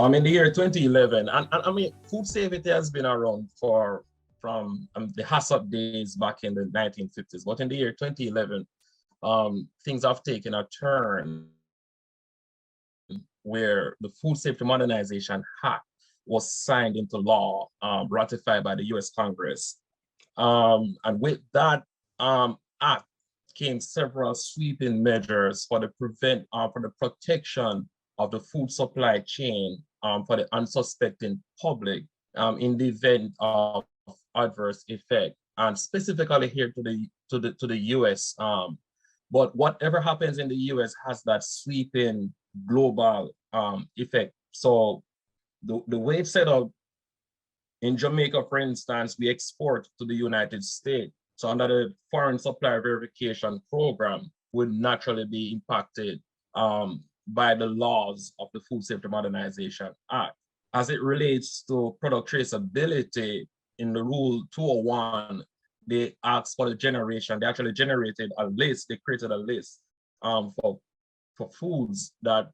In the year 2011, and I mean, food safety has been around from the HACCP days back in the 1950s, but in the year 2011, things have taken a turn where the Food Safety Modernization Act was signed into law, ratified by the US Congress. And with that act came several sweeping measures for the protection of the food supply chain for the unsuspecting public in the event of adverse effect, and specifically here to the US. But whatever happens in the US has that sweeping global effect. So the way it's set up in Jamaica, for instance, we export to the United States. So under the Foreign Supplier Verification Program would naturally be impacted by the laws of the Food Safety Modernization Act. As it relates to product traceability, in the Rule 201, they asked for the generation. They actually generated a list. They created a list for foods that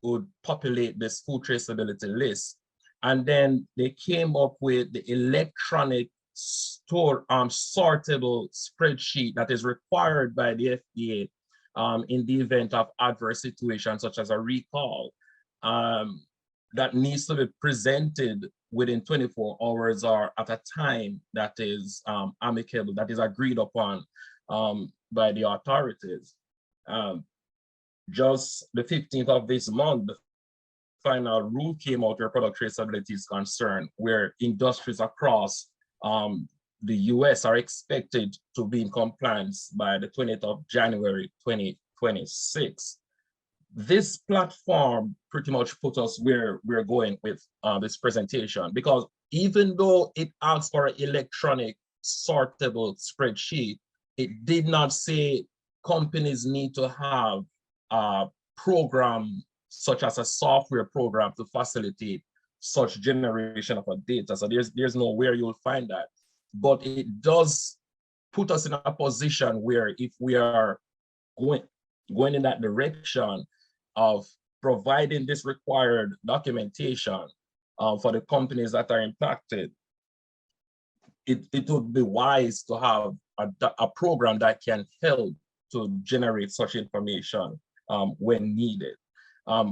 would populate this food traceability list. And then they came up with the electronic sortable spreadsheet that is required by the FDA in the event of adverse situations such as a recall, that needs to be presented within 24 hours or at a time that is amicable, that is agreed upon by the authorities. Just the 15th of this month, the final rule came out where product traceability is concerned, where industries across the US are expected to be in compliance by the 20th of January 2026. This platform pretty much put us where we're going with this presentation, because even though it asks for an electronic sortable spreadsheet, it did not say companies need to have a program such as a software program to facilitate such generation of a data. So there's nowhere you'll find that. But it does put us in a position where if we are going in that direction of providing this required documentation for the companies that are impacted, it would be wise to have a program that can help to generate such information when needed.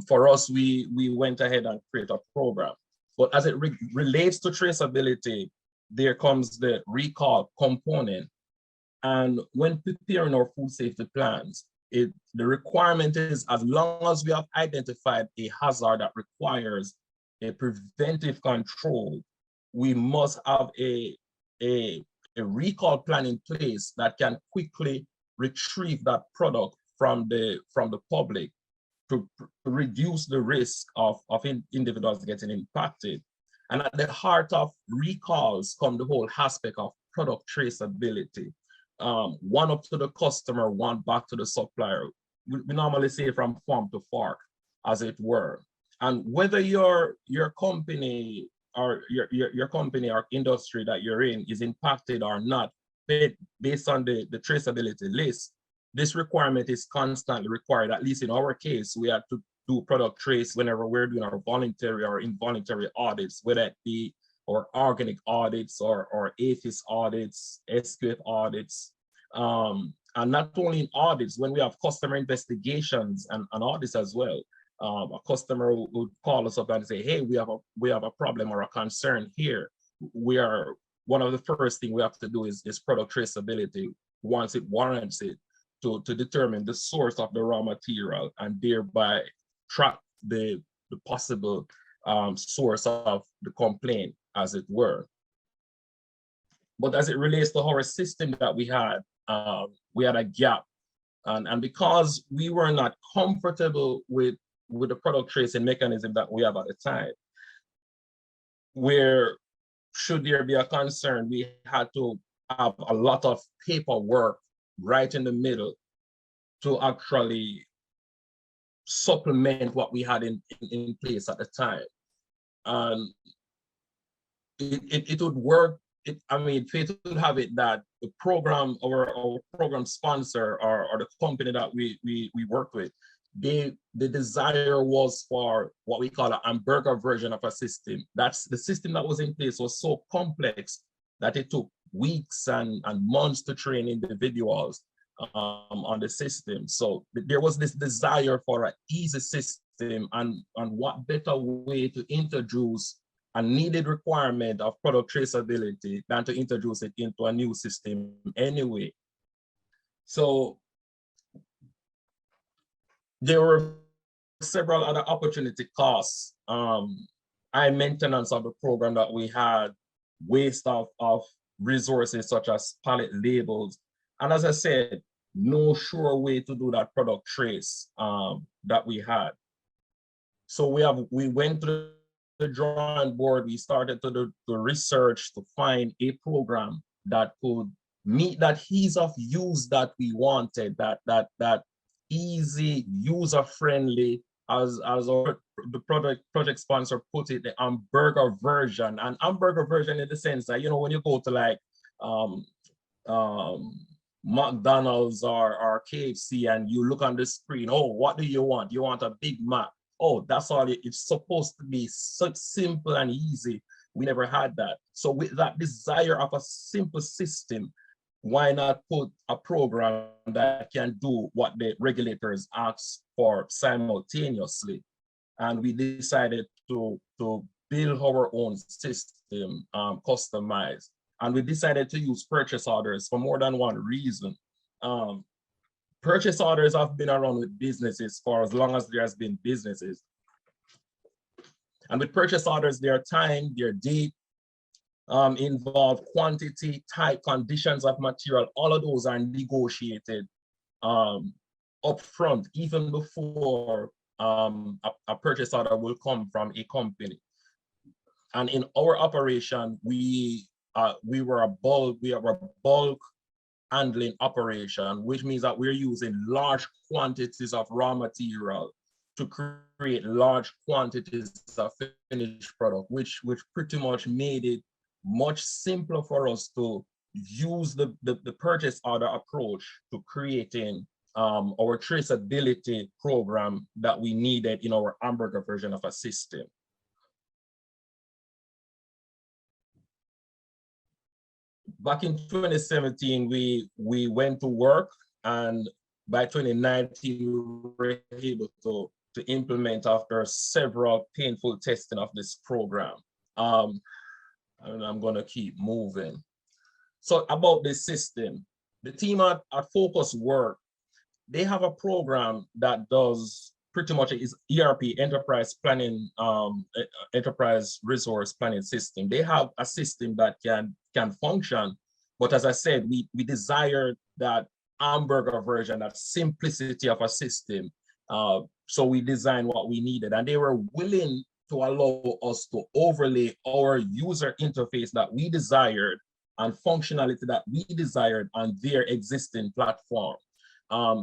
For us, we went ahead and create a program. But as it relates to traceability, there comes the recall component. And when preparing our food safety plans, the requirement is, as long as we have identified a hazard that requires a preventive control, we must have a recall plan in place that can quickly retrieve that product from the public to reduce the risk of individuals getting impacted. And at the heart of recalls come the whole aspect of product traceability. One up to the customer, one back to the supplier. We normally say from farm to fork, as it were. And whether your company or your company or industry that you're in is impacted or not, based on the traceability list, this requirement is constantly required. At least in our case, we have to do product trace whenever we're doing our voluntary or involuntary audits, whether it be or organic audits or APHIS audits, SQF audits. And not only in audits, when we have customer investigations and audits as well, a customer would call us up and say, hey, we have a problem or a concern here. One of the first things we have to do is product traceability once it warrants it, to determine the source of the raw material and thereby track the possible source of the complaint, as it were. But as it relates to our system that we had a gap. And because we were not comfortable with the product tracing mechanism that we have at the time, where should there be a concern, we had to have a lot of paperwork right in the middle to actually supplement what we had in place at the time. And it would work. Fate would have it that the program or our program sponsor or the company that we work with, the desire was for what we call a hamburger version of a system. That's the system that was in place was so complex that it took weeks and months to train individuals on the system. So there was this desire for an easy system, and what better way to introduce a needed requirement of product traceability than to introduce it into a new system anyway. So there were several other opportunity costs, high maintenance of the program that we had, waste of resources such as pallet labels. And as I said, no sure way to do that product trace that we had. So we went to the drawing board, we started to do the research to find a program that could meet that ease of use that we wanted, that easy, user-friendly, as the project sponsor put it, the hamburger version. And hamburger version in the sense that, you know, when you go to like McDonald's or KFC and you look on the screen, oh, what do you want? You want a Big Mac. Oh, that's all it's supposed to be, such simple and easy. We never had that. So with that desire of a simple system, why not put a program that can do what the regulators ask for simultaneously? And we decided to build our own system, customized. And we decided to use purchase orders for more than one reason. Purchase orders have been around with businesses for as long as there has been businesses. And with purchase orders, their time, their date, involve quantity, type, conditions of material. All of those are negotiated upfront, even before a purchase order will come from a company. And in our operation, we were a bulk handling operation, which means that we're using large quantities of raw material to create large quantities of finished product, which pretty much made it much simpler for us to use the purchase order approach to creating our traceability program that we needed in our hamburger version of a system. Back in 2017, we went to work, and by 2019, we were able to implement after several painful testing of this program. And I'm gonna keep moving. So about this system, the team at Focus Work, they have a program that does pretty much is ERP, enterprise planning, enterprise resource planning system. They have a system that can function, but as I said, we desired that hamburger version, that simplicity of a system. So we designed what we needed, and they were willing to allow us to overlay our user interface that we desired and functionality that we desired on their existing platform.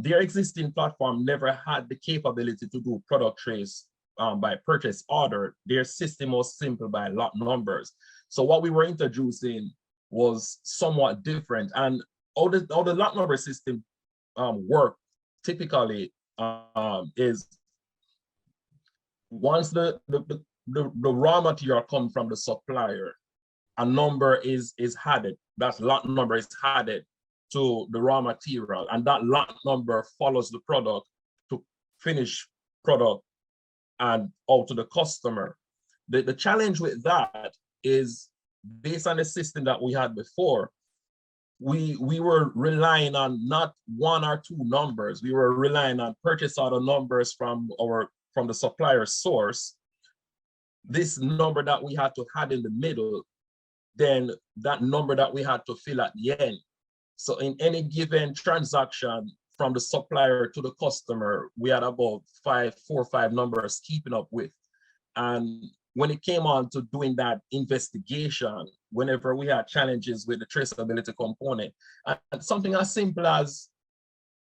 Their existing platform never had the capability to do product trace by purchase order. Their system was simple by lot numbers. So what we were introducing was somewhat different. And how the lot number system work typically is once the raw material comes from the supplier, a number is added. That lot number is added to the raw material, and that lot number follows the product to finish product and out to the customer. The challenge with that is, based on the system that we had before, we were relying on not one or two numbers. We were relying on purchase order numbers from the supplier source. This number that we had to add in the middle, then that number that we had to fill at the end. So in any given transaction from the supplier to the customer, we had about 4 or 5 numbers keeping up with. And when it came on to doing that investigation, whenever we had challenges with the traceability component, and something as simple as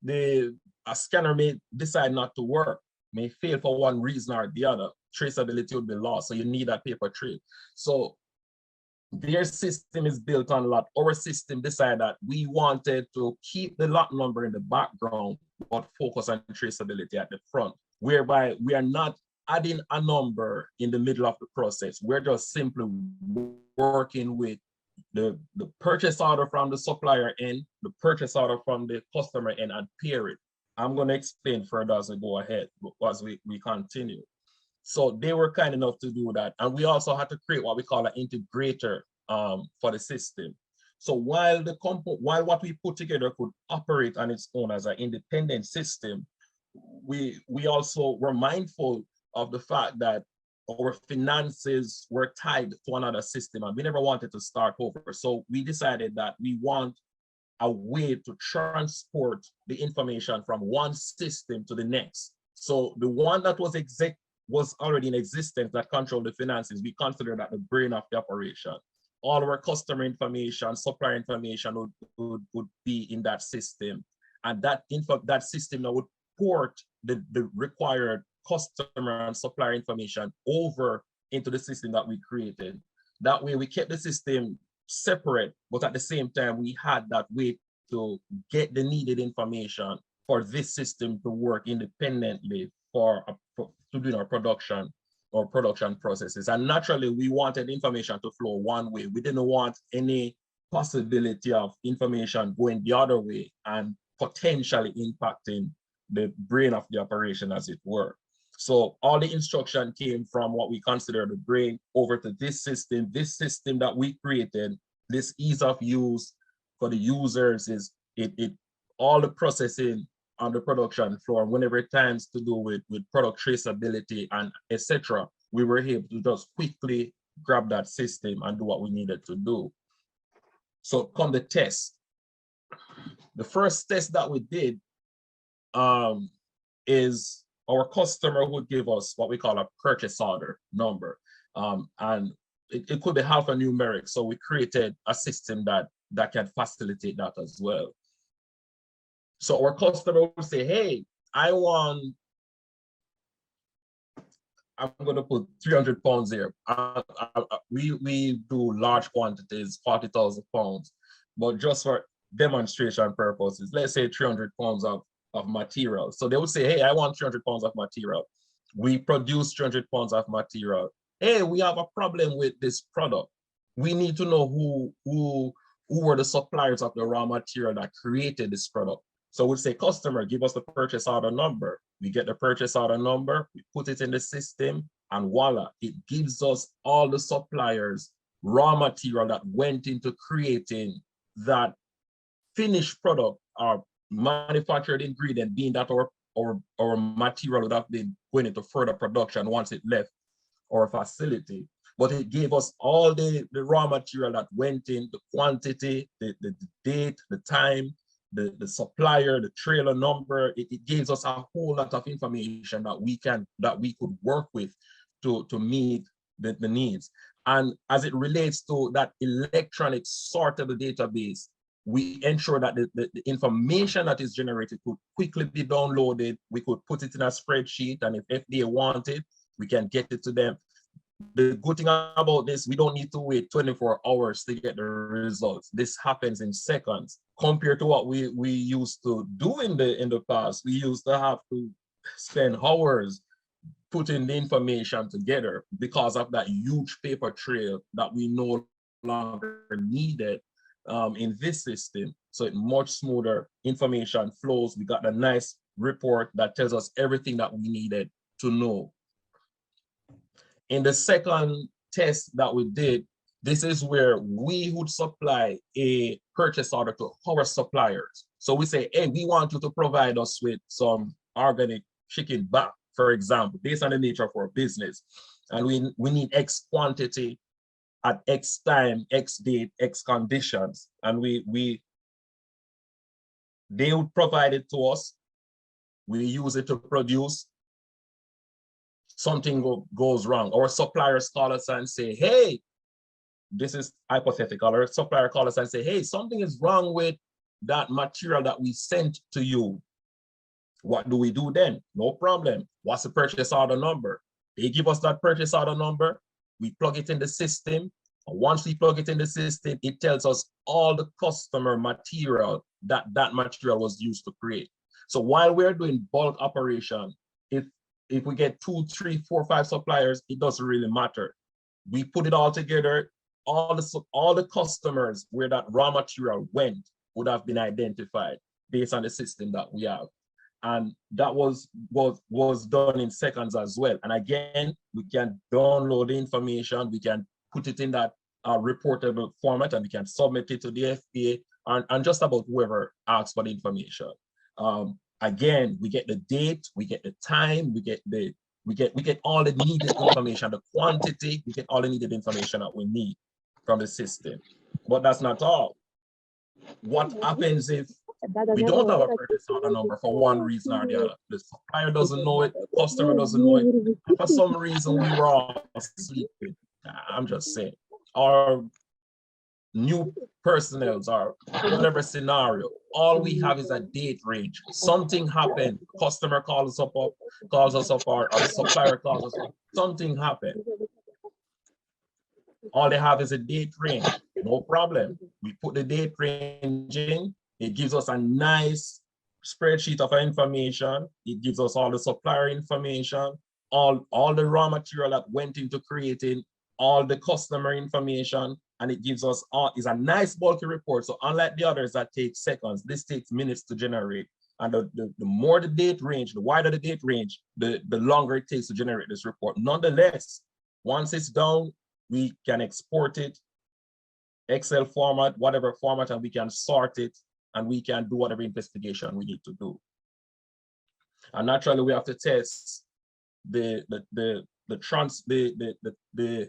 a scanner may decide not to work, may fail for one reason or the other, traceability would be lost. So you need that paper trail. So their system is built on lot. Our system decided that we wanted to keep the lot number in the background, but focus on traceability at the front, whereby we are not adding a number in the middle of the process. We're just simply working with the purchase order from the supplier end, the purchase order from the customer end, and pair it. I'm going to explain further as we go ahead, as we continue. So they were kind enough to do that. And we also had to create what we call an integrator for the system. So while what we put together could operate on its own as an independent system, we also were mindful of the fact that our finances were tied to another system and we never wanted to start over. So we decided that we want a way to transport the information from one system to the next. So the one that was already in existence that controlled the finances, we consider that the brain of the operation. All our customer information, supplier information would be in that system. And that system now would port the required customer and supplier information over into the system that we created. That way we kept the system separate, but at the same time, we had that way to get the needed information for this system to work independently to do our production processes. And naturally, we wanted information to flow one way. We didn't want any possibility of information going the other way and potentially impacting the brain of the operation, as it were. So all the instruction came from what we consider the brain over to this system that we created. This ease of use for the users is all the processing on the production floor, whenever it times to do with product traceability and etc., we were able to just quickly grab that system and do what we needed to do. So come the test. The first test that we did is our customer would give us what we call a purchase order number. And it could be alphanumeric. So we created a system that can facilitate that as well. So our customer would say, hey, I'm going to put 300 pounds here. We do large quantities, 40,000 pounds, but just for demonstration purposes, let's say 300 pounds of material. So they would say, hey, I want 300 pounds of material. We produce 300 pounds of material. Hey, we have a problem with this product. We need to know who were the suppliers of the raw material that created this product. So we'd say, customer, give us the purchase order number. We get the purchase order number, we put it in the system, and voila, it gives us all the suppliers' raw material that went into creating that finished product or manufactured ingredient, being that our material would have been going into further production once it left our facility. But it gave us all the raw material that went in, the quantity, the date, the time, the supplier, the trailer number. It gives us a whole lot of information that we could work with to meet the needs. And as it relates to that electronic sortable database, we ensure that the information that is generated could quickly be downloaded. We could put it in a spreadsheet, and if FDA wanted, we can get it to them. The good thing about this, we don't need to wait 24 hours to get the results. This happens in seconds compared to what we used to do in the past. We used to have to spend hours putting the information together because of that huge paper trail that we no longer needed in this system. So it's much smoother, information flows. We got a nice report that tells us everything that we needed to know. In the second test that we did, this is where we would supply a purchase order to our suppliers. So we say, hey, we want you to provide us with some organic chicken back, for example, based on the nature of our business. And we need X quantity at X time, X date, X conditions. And they would provide it to us. We use it to produce. Something goes wrong. Our suppliers call us and say, hey, this is hypothetical. Our supplier call us and say, hey, something is wrong with that material that we sent to you. What do we do then? No problem. What's the purchase order number? They give us that purchase order number. We plug it in the system. And once we plug it in the system, it tells us all the customer material that material was used to create. So while we're doing bulk operation, if we get 2, 3, 4, 5 suppliers, it doesn't really matter. We put it all together. All the customers where that raw material went would have been identified based on the system that we have. And that was done in seconds as well. And again, we can download the information, we can put it in that reportable format, and we can submit it to the FBA and just about whoever asks for the information. Again, we get the date, we get the time, we get all the needed information, the quantity, we get all the needed information that we need from the system. But that's not all. What happens if we don't have a purchase order number for one reason or the other? The supplier doesn't know it, the customer doesn't know it. For some reason, we were all sleeping. I'm just saying. Our new personnel or whatever scenario, all we have is a date range. Something happened, customer calls us up, or the supplier calls us up. Something happened. All they have is a date range. No problem. We put the date range in. It gives us a nice spreadsheet of information. It gives us all the supplier information, all the raw material that went into creating, all the customer information, and it gives us is a nice bulky report. So unlike the others that take seconds, this takes minutes to generate. And the more the date range, the wider the date range, the longer it takes to generate this report. Nonetheless, once it's done, we can export it, Excel format, whatever format, and we can sort it, and we can do whatever investigation we need to do. And naturally, we have to test the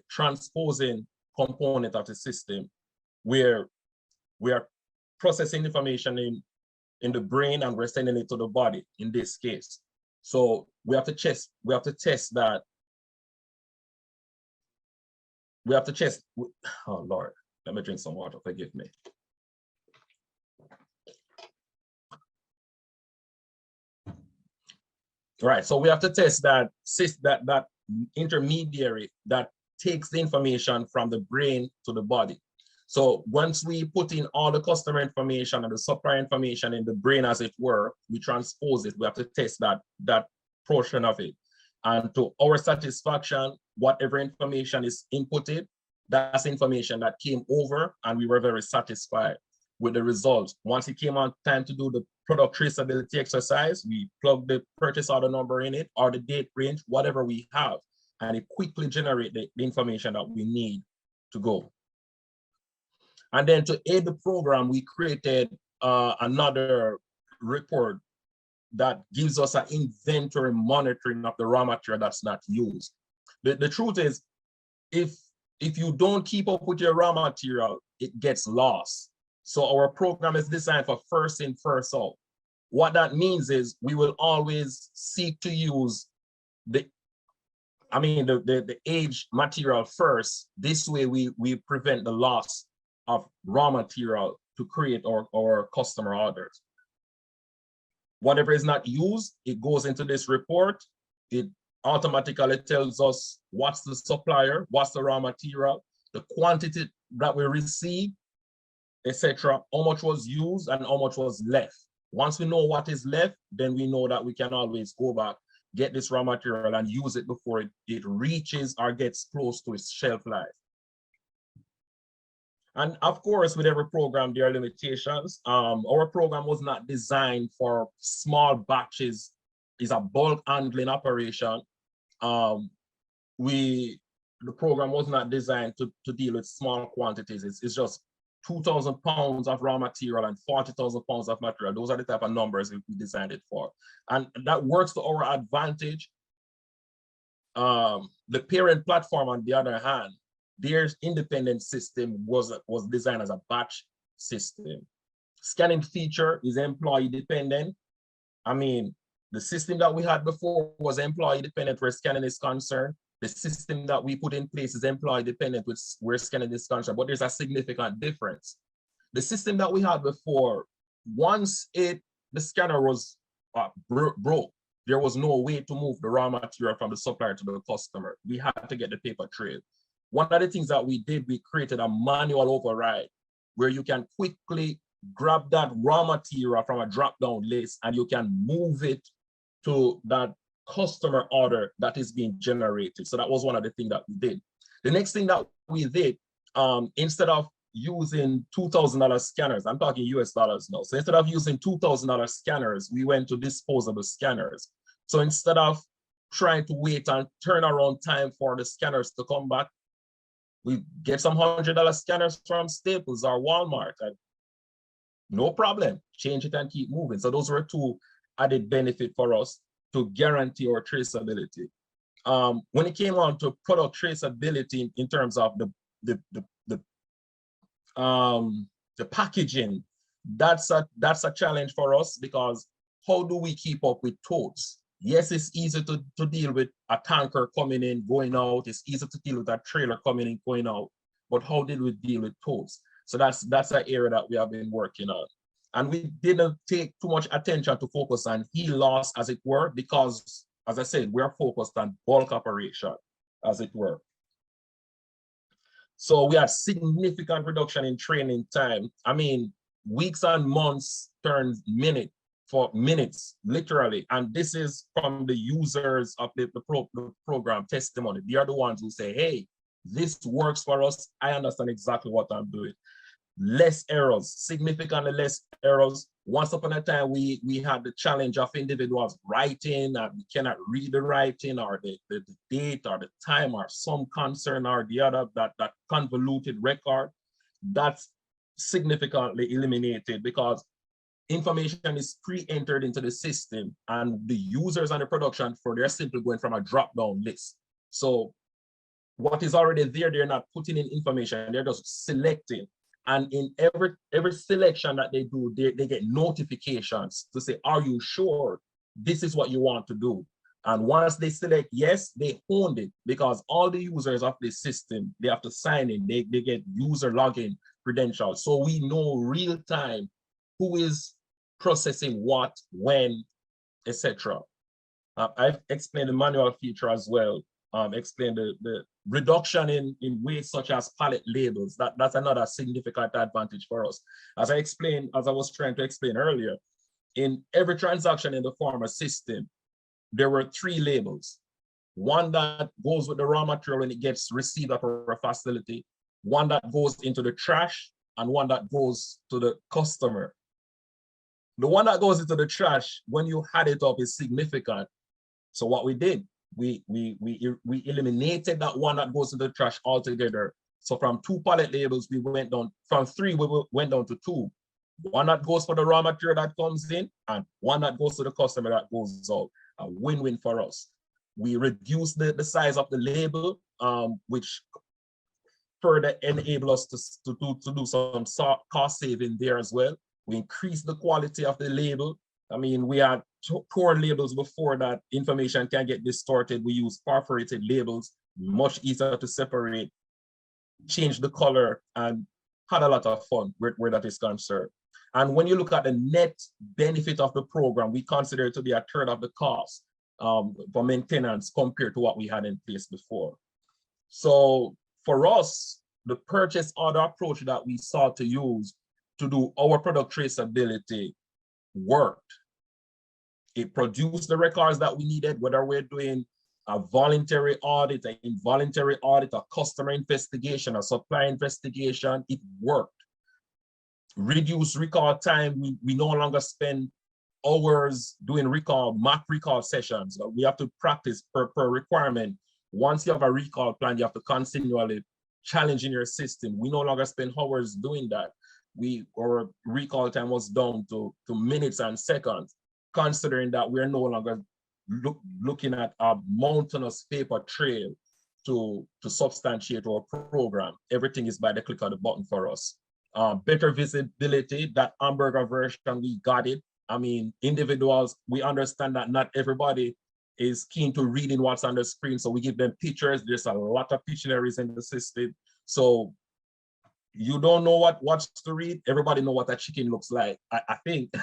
transposing component of the system, where we are processing information in the brain and we're sending it to the body in this case. So we have to test that. We have to test. Oh Lord, let me drink some water. Forgive me. Right. So we have to test that intermediary that takes the information from the brain to the body. So once we put in all the customer information and the supplier information in the brain, as it were, we transpose it. We have to test that portion of it. And to our satisfaction, whatever information is inputted, that's information that came over, and we were very satisfied with the results. Once it came on time to do the product traceability exercise, we plug the purchase order number in it, or the date range, whatever we have, and it quickly generates the information that we need to go. And then to aid the program, we created another report that gives us an inventory monitoring of the raw material that's not used. The truth is, if you don't keep up with your raw material, it gets lost. So our program is designed for first in, first out. What that means is we will always seek to use the aged material first. This way we prevent the loss of raw material to create our customer orders. Whatever is not used, it goes into this report. It automatically tells us what's the supplier, what's the raw material, the quantity that we receive, etc., how much was used and how much was left. Once we know what is left, then we know that we can always go back, get this raw material and use it before it reaches or gets close to its shelf life. And of course, with every program, there are limitations. Our program was not designed for small batches. It's a bulk handling operation. The program was not designed to deal with small quantities. It's just 2,000 pounds of raw material and 40,000 pounds of material. Those are the type of numbers we designed it for. And that works to our advantage. The parent platform, on the other hand, their independent system was designed as a batch system. Scanning feature is employee dependent. I mean, the system that we had before was employee dependent where scanning is concerned. The system that we put in place is employee dependent where scanning is concerned, but there's a significant difference. The system that we had before, once the scanner was broke, there was no way to move the raw material from the supplier to the customer. We had to get the paper trail. One of the things that we did, we created a manual override where you can quickly grab that raw material from a drop-down list and you can move it to that customer order that is being generated. So that was one of the things that we did. The next thing that we did, instead of using $2,000 scanners, I'm talking US dollars now. So instead of using $2,000 scanners, we went to disposable scanners. So instead of trying to wait and turn around time for the scanners to come back, we get some $100 scanners from Staples or Walmart, and no problem, change it and keep moving. So those were two added benefit for us to guarantee our traceability. When it came on to product traceability in terms of the packaging, that's a challenge for us, because how do we keep up with totes? Yes, it's easy to deal with a tanker coming in, going out. It's easy to deal with a trailer coming in, going out. But how did we deal with totes? So that's an area that we have been working on. And we didn't take too much attention to focus on heat loss, as it were, because, as I said, we're focused on bulk operation, as it were. So we had significant reduction in training time. I mean, weeks and months turned minutes, literally. And this is from the users of the program testimony. They are the ones who say, hey, this works for us. I understand exactly what I'm doing. Less errors, significantly less errors. Once upon a time, we had the challenge of individuals writing and we cannot read the writing, or the date or the time or some concern or the other, that convoluted record. That's significantly eliminated, because information is pre-entered into the system, and the users and the production for, they're simply going from a drop-down list. So what is already there, they're not putting in information, they're just selecting. And in every selection that they do, they get notifications to say, are you sure this is what you want to do? And once they select yes, they own it, because all the users of the system, they have to sign in, they get user login credentials. So we know real time who is processing what, when, etc. I've explained the manual feature as well. Explained the reduction in waste, such as pallet labels. That's another significant advantage for us. As I was trying to explain earlier, in every transaction in the former system, there were 3 labels. One that goes with the raw material when it gets received at our facility, one that goes into the trash, and one that goes to the customer. The one that goes into the trash, when you add it up, is significant. So what we did, we eliminated that one that goes into the trash altogether. So from 2 pallet labels, we went down, from 3, we went down to 2. One that goes for the raw material that comes in, and one that goes to the customer that goes out. A win-win for us. We reduced the size of the label, which further enable us to do some cost saving there as well. We increased the quality of the label. I mean, we had poor labels before that. Information can get distorted. We use perforated labels, much easier to separate, change the color, and had a lot of fun where that is concerned. And when you look at the net benefit of the program, we consider it to be a third of the cost for maintenance compared to what we had in place before. So for us, the purchase order approach that we sought to use to do our product traceability worked. It produced the records that we needed, whether we're doing a voluntary audit, an involuntary audit, a customer investigation, a supplier investigation. It worked. Reduce recall time. We no longer spend hours doing mock recall sessions. We have to practice per requirement. Once you have a recall plan, you have to continually challenge in your system. We no longer spend hours doing that. Our recall time was down to minutes and seconds, considering that we're no longer looking at a mountainous paper trail to substantiate our program. Everything is by the click of the button for us. Better visibility, that hamburger version, we got it. I mean, individuals, we understand that not everybody is keen to reading what's on the screen, so we give them pictures. There's a lot of dictionaries in the system. So you don't know what's to read, everybody know what a chicken looks like, I think.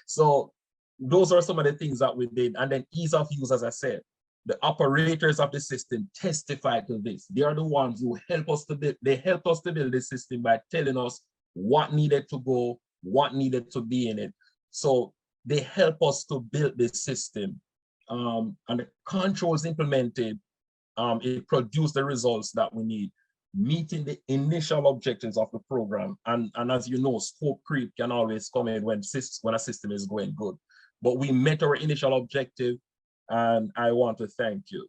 So those are some of the things that we did. And then ease of use, as I said, the operators of the system testify to this. They are the ones who help us to build, they help us to build the system by telling us what needed to go, what needed to be in it. So they help us to build this system. And the controls implemented, it produced the results that we need, meeting the initial objectives of the program. And as you know, scope creep can always come in when a system is going good. But we met our initial objective, and I want to thank you.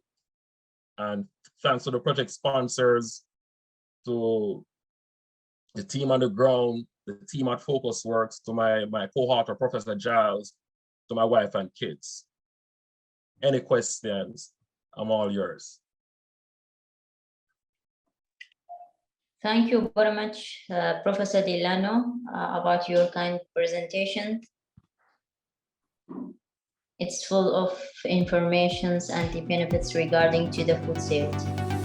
And thanks to the project sponsors, to the team on the ground, the team at FocusWorks, to my co-author, Professor Giles, to my wife and kids. Any questions? I'm all yours. Thank you very much, Professor Delano, about your kind presentation. It's full of informations and the benefits regarding to the food safety.